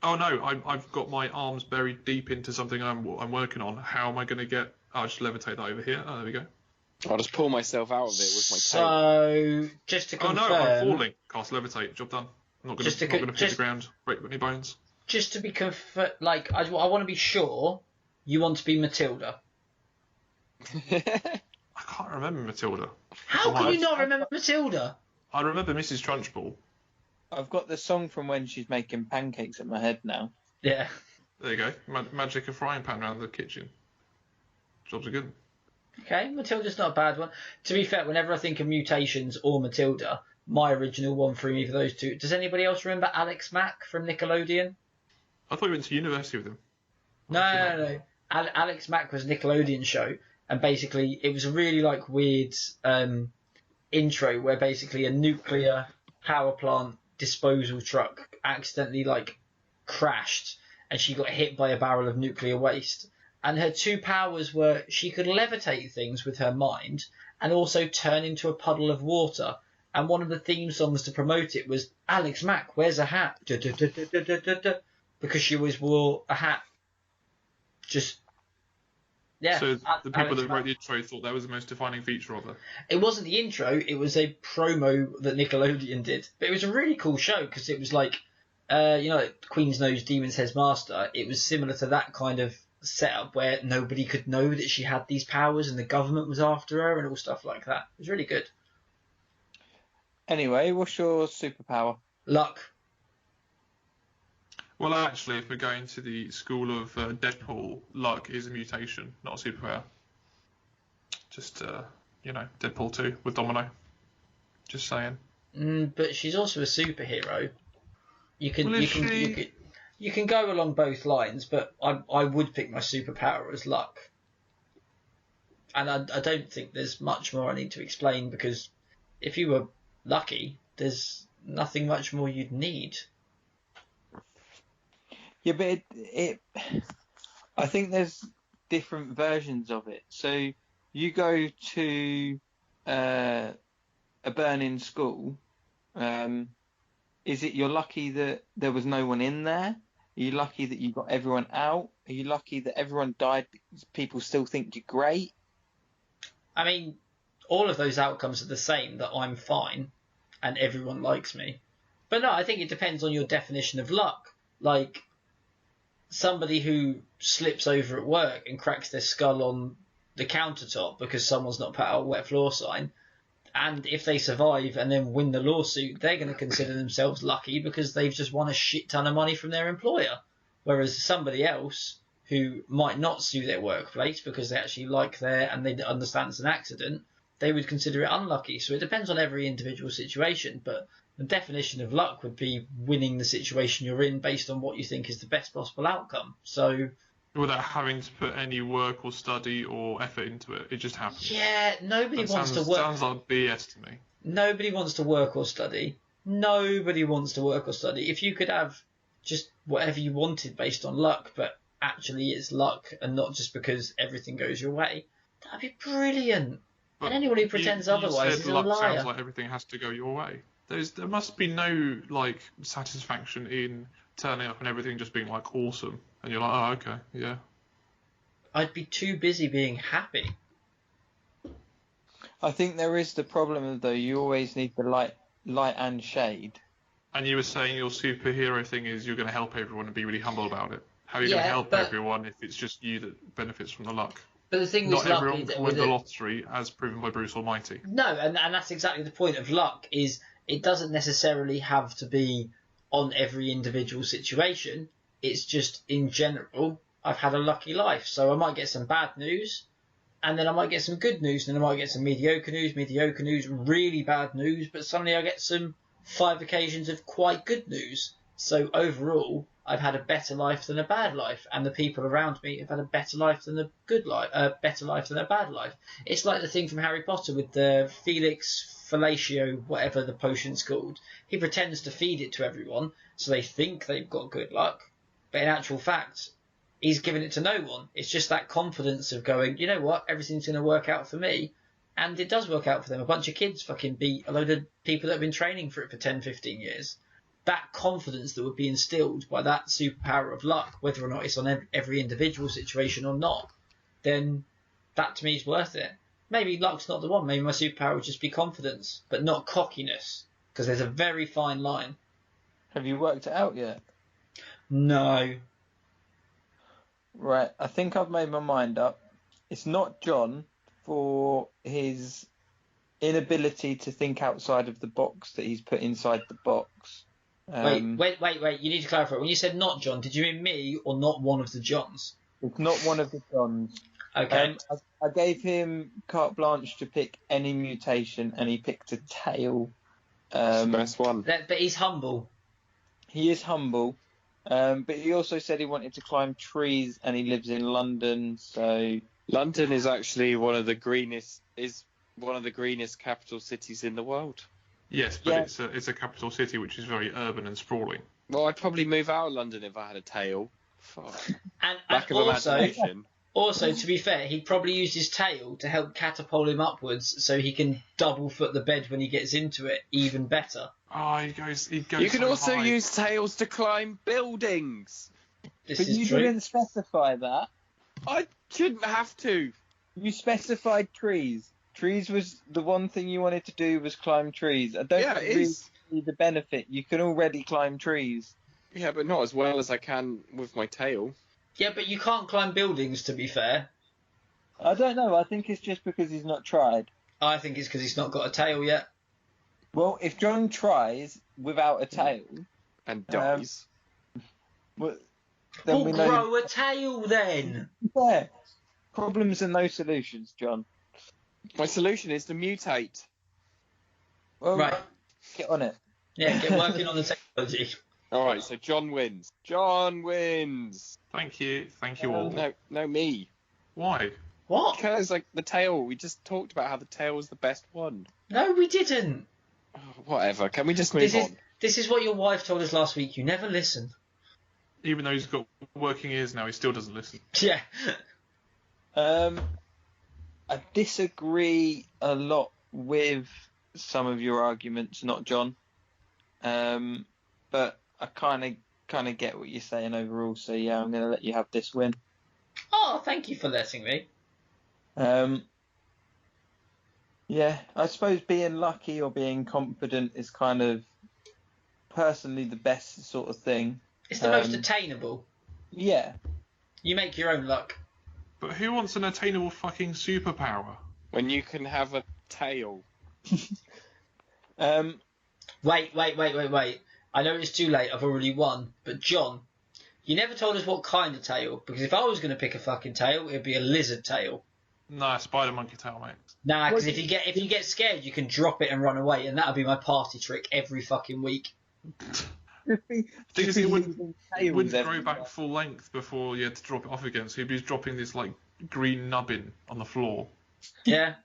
Oh no, I've got my arms buried deep into something I'm working on. How am I going to get... I'll just levitate that over here. Oh, there we go. I'll just pull myself out of it with my tail. So, just to confirm... Oh no, I'm falling. Cast levitate, job done. I'm not going to hit the ground, break any bones. Just to be like, I want to be sure you want to be Matilda. I can't remember Matilda. How can you not remember Matilda? I remember Mrs. Trunchbull. I've got the song from when she's making pancakes in my head now. Yeah. There you go. Magic a frying pan around the kitchen. Jobs are good. Okay, Matilda's not a bad one. To be fair, whenever I think of mutations or Matilda, my original one threw me for those two. Does anybody else remember Alex Mack from Nickelodeon? I thought you went to university with him. No. Alex Mack was a Nickelodeon show, and basically it was a really weird intro where basically a nuclear power plant disposal truck accidentally crashed, and she got hit by a barrel of nuclear waste. And her two powers were she could levitate things with her mind and also turn into a puddle of water. And one of the theme songs to promote it was Alex Mack wears a hat. Because she always wore a hat. So the people that wrote the intro thought that was the most defining feature of her. It wasn't the intro, it was a promo that Nickelodeon did. But it was a really cool show because it was Queen's Nose, Demon's Head's Master. It was similar to that kind of setup where nobody could know that she had these powers and the government was after her and all stuff like that. It was really good. Anyway, what's your superpower? Luck. Well, actually, if we're going to the school of Deadpool, luck is a mutation, not a superpower. Just, Deadpool 2 with Domino. Just saying. But she's also a superhero. You can go along both lines, but I would pick my superpower as luck. And I don't think there's much more I need to explain, because if you were lucky, there's nothing much more you'd need. Yeah, but I think there's different versions of it. So you go to a burning school. Is it you're lucky that there was no one in there? Are you lucky that you got everyone out? Are you lucky that everyone died because people still think you're great? I mean, all of those outcomes are the same, that I'm fine and everyone likes me. But no, I think it depends on your definition of luck. Like, somebody who slips over at work and cracks their skull on the countertop because someone's not put out a wet floor sign, and if they survive and then win the lawsuit, they're going to consider themselves lucky because they've just won a shit ton of money from their employer. Whereas somebody else who might not sue their workplace because they actually like there and they understand it's an accident, they would consider it unlucky. So it depends on every individual situation, but the definition of luck would be winning the situation you're in based on what you think is the best possible outcome. So, without having to put any work or study or effort into it. It just happens. Yeah, nobody wants to work. Sounds like BS to me. Nobody wants to work or study. Nobody wants to work or study. If you could have just whatever you wanted based on luck, but actually it's luck and not just because everything goes your way, that'd be brilliant. But and anyone who pretends otherwise is a luck liar. Sounds like everything has to go your way. There must be no satisfaction in turning up and everything just being awesome, and you're like, oh, okay, yeah. I'd be too busy being happy. I think there is the problem though. You always need the light and shade. And you were saying your superhero thing is you're going to help everyone and be really humble about it. How are you going to help everyone if it's just you that benefits from the luck? But the thing not everyone can win the lottery, as proven by Bruce Almighty. No, and that's exactly the point of luck. Is it doesn't necessarily have to be on every individual situation. It's just in general. I've had a lucky life, so I might get some bad news, and then I might get some good news, and then I might get some mediocre news, really bad news, but suddenly I get some 5 occasions of quite good news. So overall, I've had a better life than a bad life, and the people around me have had a better life than a good life, better life than a bad life. It's like the thing from Harry Potter with the Felix Fellatio, whatever the potion's called. He pretends to feed it to everyone, so they think they've got good luck, but in actual fact, he's giving it to no one. It's just that confidence of going, you know what, everything's going to work out for me. And it does work out for them. A bunch of kids fucking beat a load of people that have been training for it for 10, 15 years. That confidence that would be instilled by that superpower of luck, whether or not it's on every individual situation or not, then that to me is worth it. Maybe luck's not the one. Maybe my superpower would just be confidence, but not cockiness, because there's a very fine line. Have you worked it out yet? No. Right, I think I've made my mind up. It's not John for his inability to think outside of the box that he's put inside the box. Wait. You need to clarify. When you said not John, did you mean me or not one of the Johns? It's not one of the Johns. Okay. I gave him carte blanche to pick any mutation, and he picked a tail. That's the best one. But he's humble. He is humble, but he also said he wanted to climb trees, and he lives in London, so... London is actually one of the greenest capital cities in the world. Yes, but it's a capital city which is very urban and sprawling. Well, I'd probably move out of London if I had a tail. Fuck. And Lack of imagination. Also, to be fair, he'd probably use his tail to help catapult him upwards so he can double foot the bed when he gets into it even better. Oh, he goes. You can also use tails to climb buildings. But you didn't specify that. I shouldn't have to. You specified trees. Trees was the one thing you wanted to do was climb trees. I don't really see the benefit. You can already climb trees. Yeah, but not as well as I can with my tail. Yeah, but you can't climb buildings, to be fair. I don't know. I think it's just because he's not tried. I think it's because he's not got a tail yet. Well, if John tries without a tail... And dies... We'll grow a tail then! Yeah. Problems and no solutions, John. My solution is to mutate. Well, right. Get on it. Yeah, get working on the technology. Alright, so John wins. John wins! Thank you all. No, me. Why? What? Because, the tail, we just talked about how the tail was the best one. No, we didn't. Oh, whatever, can we just move on? This is what your wife told us last week. You never listen. Even though he's got working ears now, he still doesn't listen. Yeah. I disagree a lot with some of your arguments, not John. But I kind of get what you're saying overall. So yeah, I'm going to let you have this win. Oh, thank you for letting me. Yeah, I suppose being lucky or being confident is kind of personally the best sort of thing. It's the most attainable. Yeah. You make your own luck. But who wants an attainable fucking superpower? When you can have a tail. Wait. I know it's too late, I've already won. But John, you never told us what kind of tail. Because if I was going to pick a fucking tail, it'd be a lizard tail. Nah, spider monkey tail, mate. Nah, because if you get scared, you can drop it and run away. And that'll be my party trick every fucking week. Thing is, it wouldn't grow everywhere. back full length before you had to drop it off again. So he'd be dropping this like green nubbin on the floor. Yeah.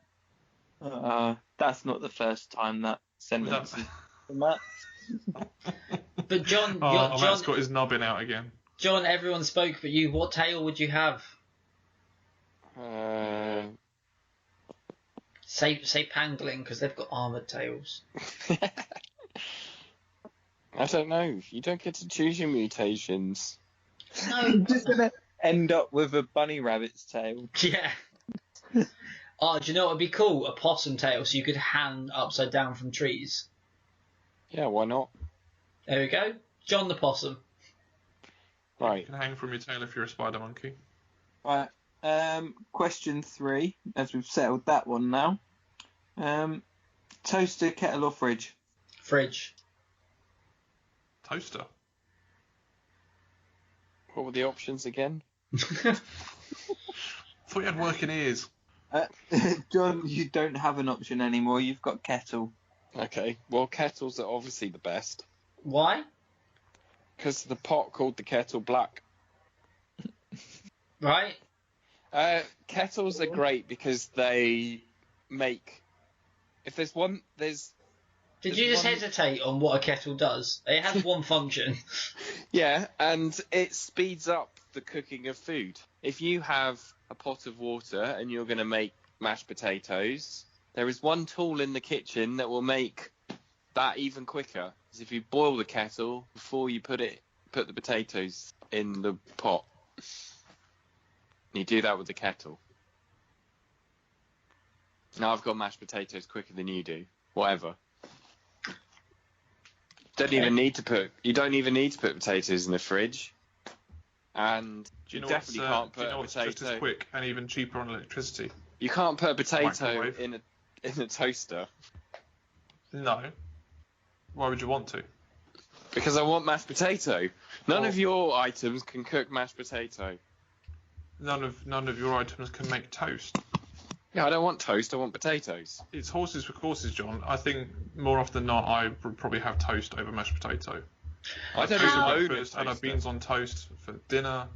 That's not the first time that sentence has come up. But John, Matt's got his nubbin out again. John, everyone spoke but you. What tail would you have? Say pangolin, because they've got armoured tails. I don't know. You don't get to choose your mutations. No. I'm just gonna end up with a bunny rabbit's tail. Yeah. Oh, do you know what would be cool? A possum tail, so you could hang upside down from trees. Yeah, why not? There we go. John the possum. Right. You can hang from your tail if you're a spider monkey. Right. Question 3, as we've settled that one now. Toaster, kettle, or fridge? Fridge. Toaster. What were the options again? Thought you had working ears. John, you don't have an option anymore. You've got kettle. Okay. Well, kettles are obviously the best. Why? Because the pot called the kettle black. Right? Kettles are great because they make... If there's one... Did you just hesitate on what a kettle does? It has one function. Yeah, and it speeds up the cooking of food. If you have a pot of water and you're going to make mashed potatoes, there is one tool in the kitchen that will make that even quicker. Is if you boil the kettle before you put the potatoes in the pot. You do that with the kettle. Now I've got mashed potatoes quicker than you do. Whatever. You don't even need to put potatoes in the fridge. And Do you know definitely can't put a what's just potato. as quick and even cheaper on electricity? You can't put a potato Microwave. in a toaster. No. Why would you want to? Because I want mashed potato. None Well- of your items can cook mashed potato. None of your items can make toast. Yeah, I don't want toast, I want potatoes. It's horses for courses, John. I think more often than not, I would probably have toast over mashed potato. I don't Toast even for own a breakfast, and have toaster. beans on toast for dinner.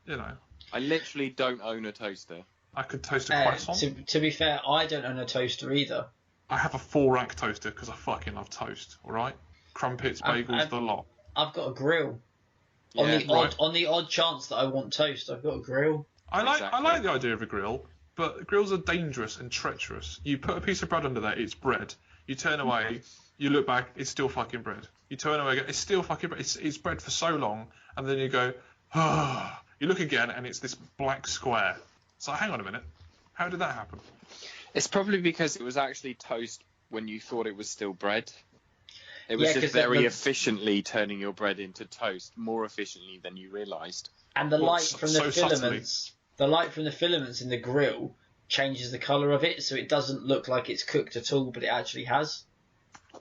You know, I literally don't own a toaster. I could toast a croissant. To be fair, I don't own a toaster either. I have a 4-rack toaster because I fucking love toast. All right, crumpets, bagels, the lot. I've got a grill. Yeah, On the odd chance that I want toast, I've got a grill. I like Exactly. the idea of a grill, but grills are dangerous and treacherous. You put a piece of bread under there, it's bread. You turn away, you look back, it's still fucking bread. You turn away again, it's still fucking bread. It's bread for so long, and then you go, ah. You look again, and it's this black square. So hang on a minute, how did that happen? It's probably because it was actually toast when you thought it was still bread. It was Yeah, just 'cause very the- efficiently turning your bread into toast, more efficiently than you realised. And the Well, light from the so subtly. filaments in the grill changes the colour of it, so it doesn't look like it's cooked at all, but it actually has.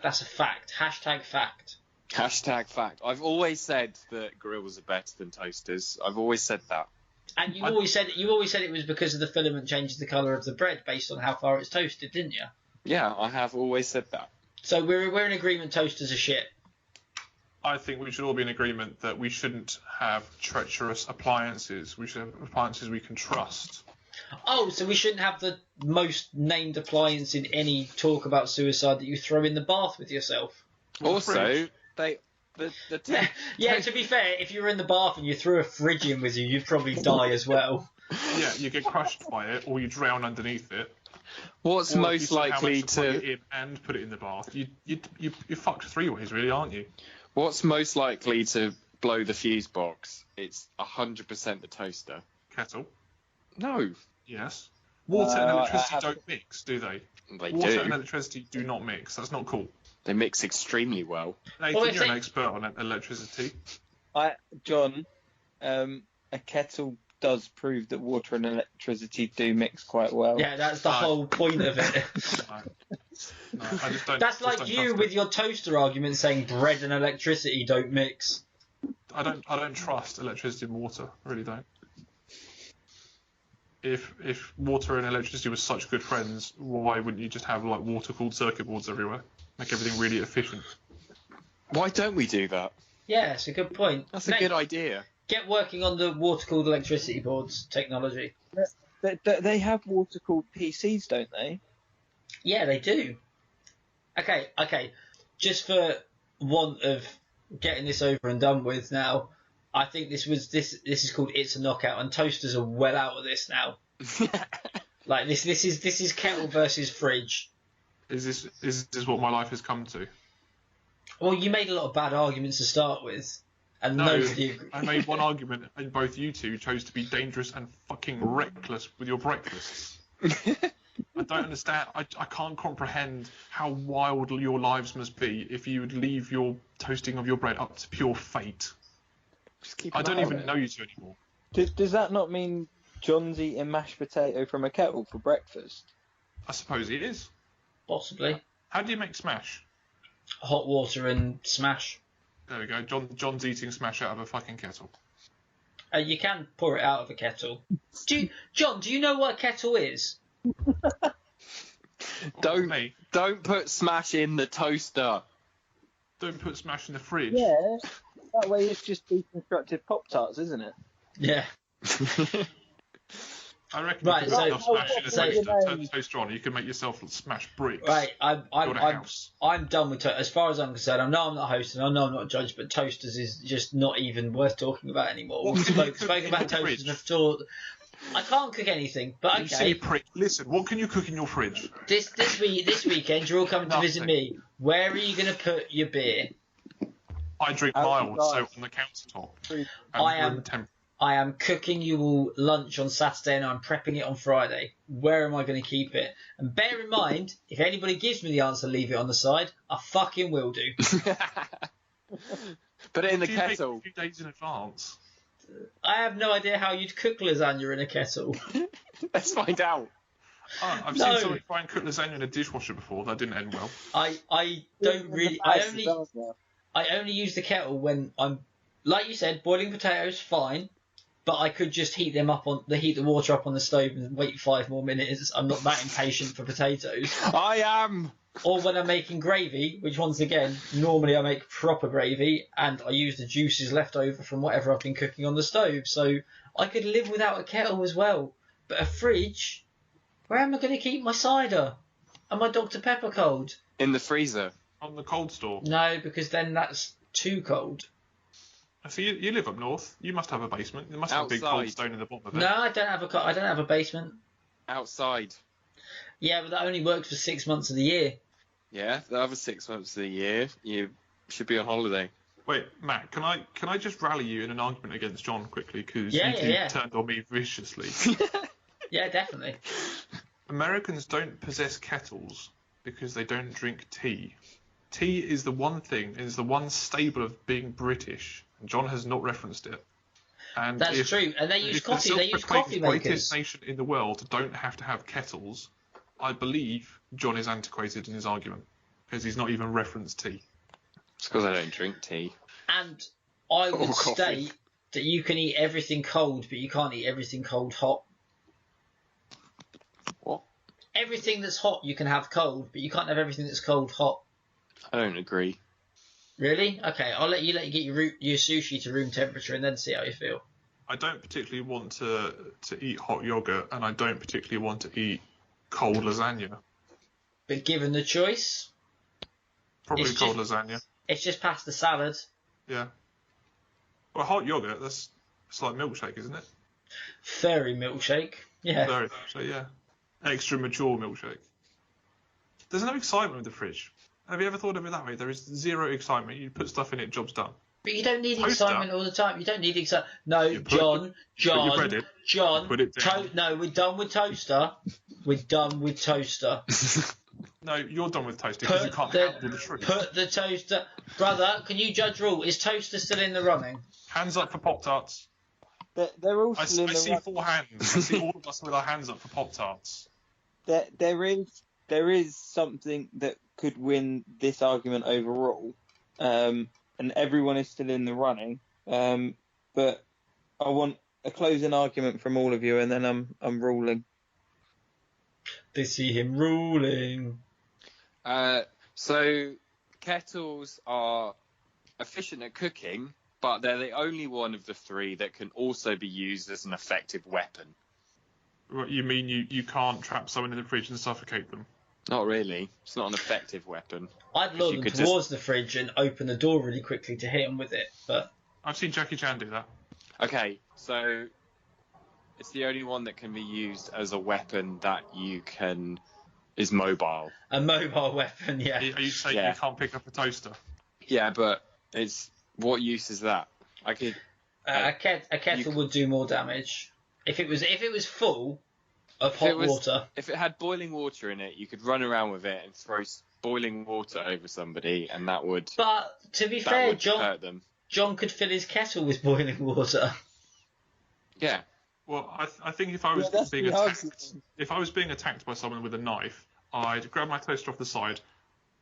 That's a fact. Hashtag fact. Hashtag fact. I've always said that grills are better than toasters. I've always said that. And you always said it was because of the filament changes the colour of the bread based on how far it's toasted, didn't you? Yeah, I have always said that. So we're in agreement. Toasters are shit. I think we should all be in agreement that we shouldn't have treacherous appliances. We should have appliances we can trust. Oh, so we shouldn't have the most named appliance in any talk about suicide that you throw in the bath with yourself. Well, the Also, fridge. Yeah, to be fair, if you were in the bath and you threw a fridge in with you, you'd probably die as well. Yeah, you get crushed by it, or you drown underneath it. What's Or if most you somehow likely manage plug it to in and put it in the bath? You're fucked 3 ways, really, aren't you? What's most likely to blow the fuse box? It's 100% the toaster. Kettle. No, Yes. Water and I electricity have- don't mix, do they? they Water and do. electricity do not mix. That's not cool. They mix extremely well. Nathan, Well, if you're an they- expert on electricity. John, a kettle does prove that water and electricity do mix quite well. Yeah, that's the whole point of it. No, I just don't. That's just like don't you trust with it. your toaster argument saying bread and electricity don't mix. I don't trust electricity and water. I really don't. If water and electricity were such good friends, why wouldn't you just have like water-cooled circuit boards everywhere? Make everything really efficient. Why don't we do that? Yeah, it's a good point. That's a good idea. Get working on the water-cooled electricity boards technology. They have water-cooled PCs, don't they? Yeah, they do. Okay. Just for want of getting this over and done with now, I think this is called It's a Knockout, and toasters are well out of this now. Like this is kettle versus fridge. Is this what my life has come to? Well, you made a lot of bad arguments to start with, and No, nobody agreed. I made one argument, and both you two chose to be dangerous and fucking reckless with your breakfasts. I don't understand. I can't comprehend how wild your lives must be if you would leave your toasting of your bread up to pure fate. I don't even know you two anymore. Does that not mean John's eating mashed potato from a kettle for breakfast? I suppose it is. Possibly. How do you make smash? Hot water and smash. There we go. John's eating smash out of a fucking kettle. You can pour it out of a kettle. John, do you know what a kettle is? Don't put smash in the toaster. Don't put smash in the fridge. Yeah, that way it's just deconstructed Pop-Tarts, isn't it? Yeah. I reckon Right, you can put smash in the so- toaster, turn the toaster on, you can make yourself smash bricks. Right, Build a house. I'm done with as far as I'm concerned. I know I'm not hosting, I know I'm not a judge, but toasters is just not even worth talking about anymore. What We've can you spoken cook about in the toasters fridge? before. I can't cook anything, but You silly okay. prick. Listen, what can you cook in your fridge? This weekend you're all coming to visit Nothing. me. Where are you going to put your beer? I drink Outside. mild, so on the countertop. And I am- room temp. I am cooking you all lunch on Saturday and I'm prepping it on Friday. Where am I going to keep it? And bear in mind, if anybody gives me the answer, leave it on the side. I fucking will do. Put it in the Do you make it kettle. a few days in advance? I have no idea how you'd cook lasagna in a kettle. Let's find out. Oh, I've No. seen someone try and cook lasagna in a dishwasher before. That didn't end well. I don't really. I only use the kettle when I'm, like you said, boiling potatoes. Fine, but I could just heat the water up on the stove and wait 5 more minutes. I'm not that impatient for potatoes. I am. Or when I'm making gravy, which once again, normally I make proper gravy and I use the juices left over from whatever I've been cooking on the stove. So I could live without a kettle as well. But a fridge, where am I going to keep my cider and my Dr. Pepper cold? In the freezer. On the cold store. No, because then that's too cold. So you live up north. You must have a basement. You must have a big cold Outside. stone in the bottom of it. No, I don't have a basement. Outside. Yeah, but that only works for 6 months of the year. Yeah, the other 6 months of the year, you should be on holiday. Wait, Matt, can I just rally you in an argument against John quickly? Because Yeah. turned on me viciously. Yeah, definitely. Americans don't possess kettles because they don't drink tea. Tea is the one thing, is the one staple of being British. And John has not referenced it. And That's true. And they use if coffee. the They use self-proclaimed coffee makers. greatest nation in the world don't have to have kettles, I believe John is antiquated in his argument because he's not even referenced tea. It's because I don't drink tea. And I would coffee. state that you can eat everything cold, but you can't eat everything cold hot. What? Everything that's hot you can have cold, but you can't have everything that's cold hot. I don't agree. Really? Okay, I'll let you get your sushi to room temperature and then see how you feel. I don't particularly want to eat hot yogurt, and I don't particularly want to eat cold lasagna. But given the choice, Probably It's cold lasagna. it's just pasta salad. Yeah. Well, hot yogurt, it's like milkshake, isn't it? Fairy milkshake. Yeah. Very. So yeah. Extra mature milkshake. There's no excitement with the fridge. Have you ever thought of it that way? There is zero excitement. You put stuff in it, job's done. But you don't need Toaster. excitement all the time. You don't need excitement. No, You put- John, your bread in, John. put it down. No, we're done with toaster. We're done with toaster. No, you're done with toast because you can't handle the truth. Put the toaster. Brother, can you judge rule? Is toaster still in the running? Hands up for Pop-Tarts. They're all I still in the see 4 hands. I see all of us with our hands up for Pop-Tarts. There is something that could win this argument overall, and everyone is still in the running. But I want a closing argument from all of you, and then I'm ruling. They see him ruling. So kettles are efficient at cooking, but they're the only one of the three that can also be used as an effective weapon. What, you mean you can't trap someone in the fridge and suffocate them? Not really. It's not an effective weapon. I'd lure them towards the fridge and open the door really quickly to hit them with it, but... I've seen Jackie Chan do that. Okay, so it's the only one that can be used as a weapon that is mobile. A mobile weapon, yeah. Are you saying you can't pick up a toaster? Yeah, but what use is that? A kettle would do more damage. If it was full of hot water. If it had boiling water in it, you could run around with it and throw boiling water over somebody, and that would. But to be fair, hurt them. John could fill his kettle with boiling water. Yeah. Well, I think if I was being attacked by someone with a knife, I'd grab my toaster off the side,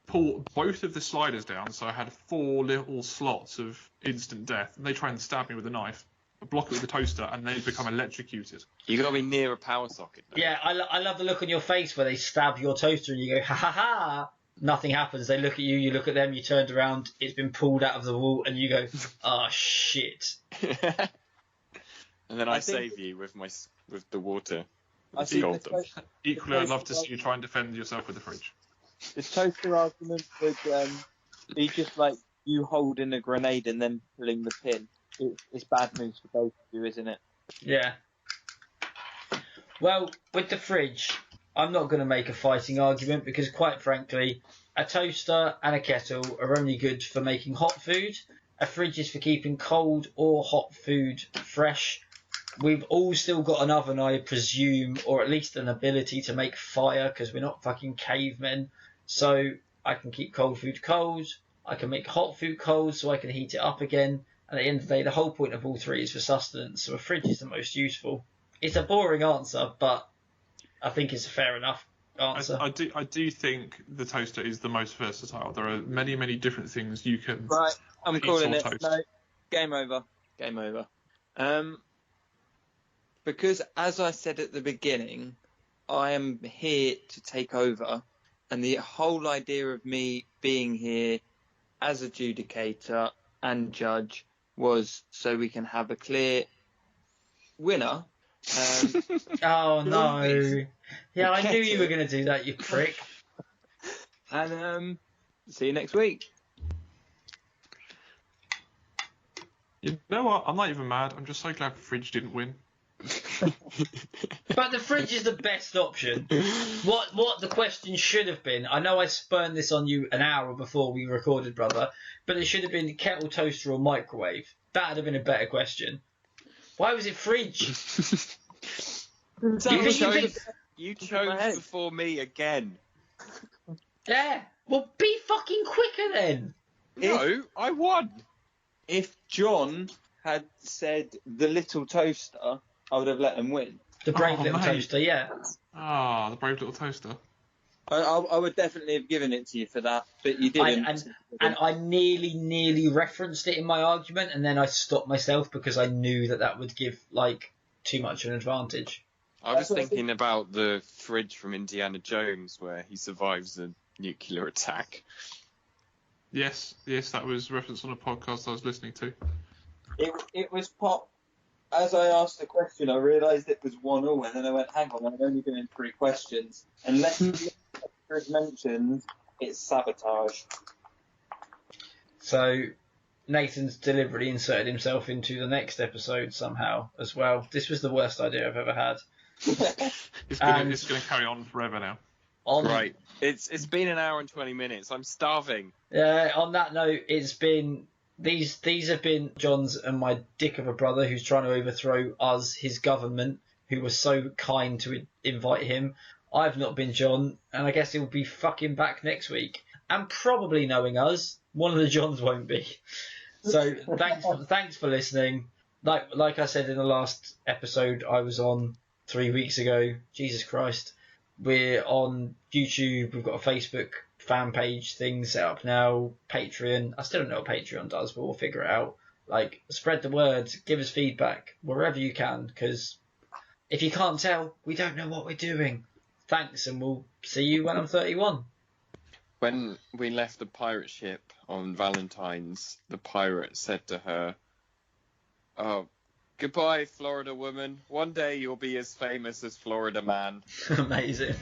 pull both of the sliders down, so I had 4 little slots of instant death, and they try and stab me with a knife. I block it with the toaster, and they become electrocuted. You got to be near a power socket, though. Yeah, I love the look on your face where they stab your toaster, and you go ha ha ha. Nothing happens. They look at you, you look at them, you turned around, it's been pulled out of the wall, and you go, oh shit. And then I save you with the water. Equally, I'd love to see you try and defend yourself with the fridge. The toaster argument would be just like you holding a grenade and then pulling the pin. It's bad news for both of you, isn't it? Yeah. Well, with the fridge, I'm not going to make a fighting argument because, quite frankly, a toaster and a kettle are only good for making hot food. A fridge is for keeping cold or hot food fresh. We've all still got an oven, I presume, or at least an ability to make fire because we're not fucking cavemen. So I can keep cold food cold. I can make hot food cold so I can heat it up again. And at the end of the day, the whole point of all three is for sustenance. So a fridge is the most useful. It's a boring answer, but I think it's a fair enough answer. I do think the toaster is the most versatile. There are many, many different things you can. Right, I'm calling it. Toast. No, game over. Game over. Because as I said at the beginning, I am here to take over, and the whole idea of me being here as adjudicator and judge was so we can have a clear winner. Oh no! Yeah, I knew you were going to do that, you prick. And see you next week. You know what? I'm not even mad. I'm just so glad the fridge didn't win. But the fridge is the best option. What the question should have been, I know I spurned this on you an hour before we recorded, brother, but it should have been kettle, toaster or microwave. That would have been a better question. Why was it fridge? You chose before me again. Yeah, well be fucking quicker then. No, I won. If John had said the little toaster, I would have let him win. The brave little toaster, yeah. Ah, the brave little toaster. I would definitely have given it to you for that, but you didn't. And I nearly referenced it in my argument, and then I stopped myself because I knew that would give too much of an advantage. I was thinking about the fridge from Indiana Jones where he survives a nuclear attack. Yes, that was referenced on a podcast I was listening to. It was pop. As I asked the question, I realised it was 1-1, and then I went, hang on, I'm only doing 3 questions. Unless it's mentioned, it's sabotage. So Nathan's deliberately inserted himself into the next episode somehow as well. This was the worst idea I've ever had. It's going to carry on forever now. Right. It's been an hour and 20 minutes. I'm starving. On that note, it's been... These have been John's and my dick of a brother who's trying to overthrow us, his government, who was so kind to invite him. I've not been John, and I guess he'll be fucking back next week. And probably knowing us, one of the Johns won't be. So thanks for listening. Like I said in the last episode I was on 3 weeks ago, Jesus Christ, we're on YouTube, we've got a Facebook fan page thing set up now, Patreon. I still don't know what Patreon does, but we'll figure it out. Spread the word, give us feedback wherever you can, because if you can't tell, we don't know what we're doing. Thanks, and we'll see you when I'm 31. When we left the pirate ship on Valentine's, the pirate said to her, "Oh, goodbye, Florida woman. One day you'll be as famous as Florida man." Amazing.